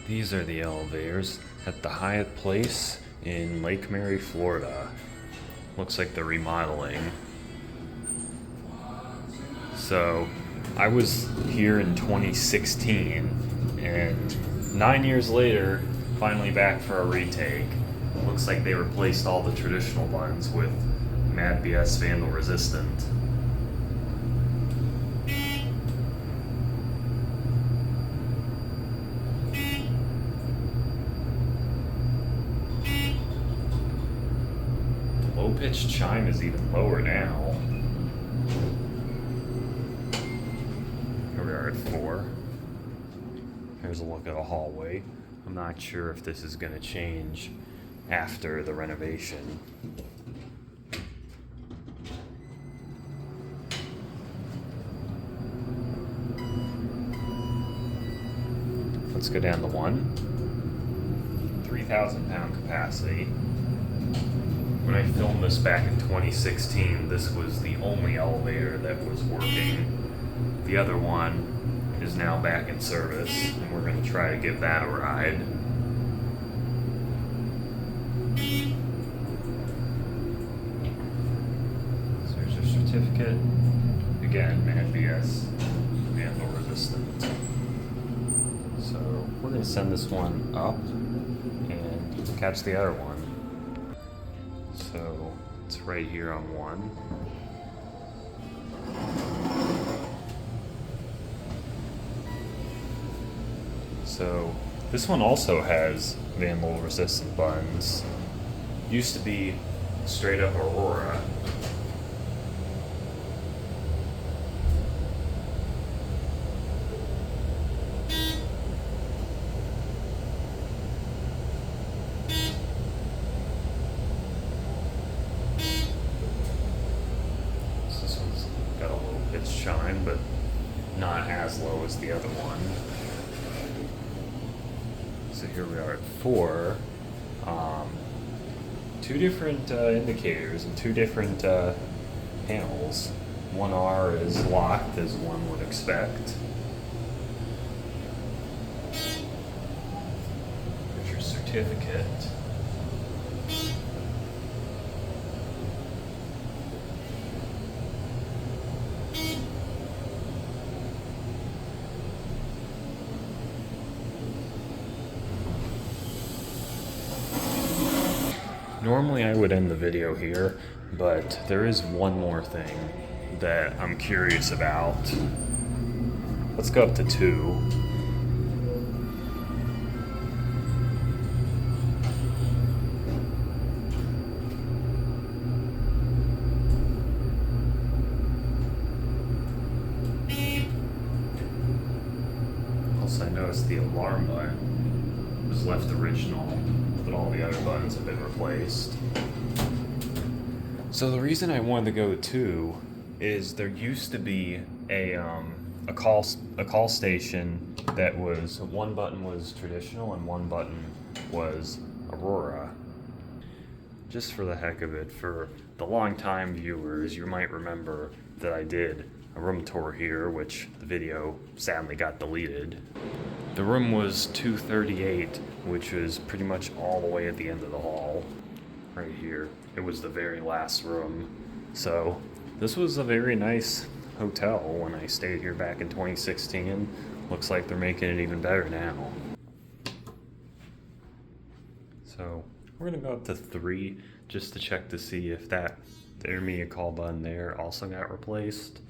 These are the elevators at the Hyatt place in Lake Mary, Florida. Looks like they're remodeling. So, I was here in 2016, and 9 years later, finally back for a retake. Looks like they replaced all the traditional buttons with Mad BS Vandal Resistant. The low-pitched chime is even lower now. Here we are at 4. Here's a look at a hallway. I'm not sure if this is going to change after the renovation. Let's go down to 1. 3,000-pound capacity. When I filmed this back in 2016, this was the only elevator that was working. The other one is now back in service, and we're going to try to give that a ride. So there's your certificate. Again, Mad BS Vandal Resistant. So we're going to send this one up and catch the other one. So it's right here on 1. So this one also has vandal resistant buttons. Used to be straight up Aurora. This one's got a little pitch chime, but not as low as the other one. So here we are at 4. 2 different indicators and 2 different panels. 1R is locked, as one would expect. There's your certificate. Normally I would end the video here, but there is one more thing that I'm curious about. Let's go up to 2. Also, I noticed the alarm button was left original, but all the other buttons have been replaced. So the reason I wanted to go to 2 is there used to be a call station that was, one button was traditional and one button was Aurora. Just for the heck of it, for the long-time viewers, you might remember that I did a room tour here, which the video sadly got deleted. The room was 238, which was pretty much all the way at the end of the hall. Right here. It was the very last room. So this was a very nice hotel when I stayed here back in 2016. Looks like they're making it even better now. So we're gonna go up to 3 just to check to see if that intermediate call button there also got replaced.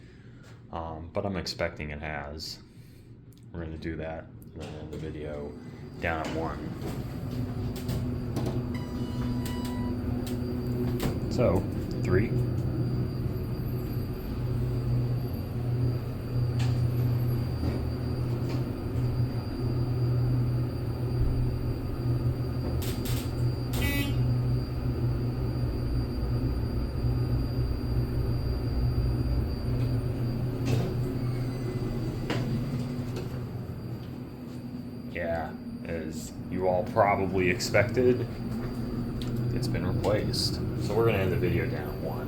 But I'm expecting it has. We're gonna do that and then end the video down at 1. So, 3. Yeah, as you all probably expected, it's been replaced. So we're gonna end the video down at 1.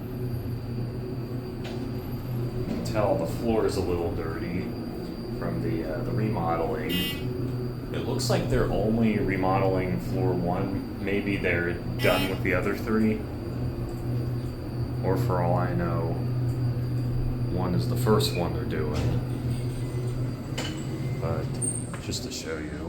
You can tell the floor is a little dirty from the remodeling. It looks looks like they're only remodeling floor 1. Maybe they're done with the other 3. Or for all I know, 1 is the first one they're doing. But just to show you.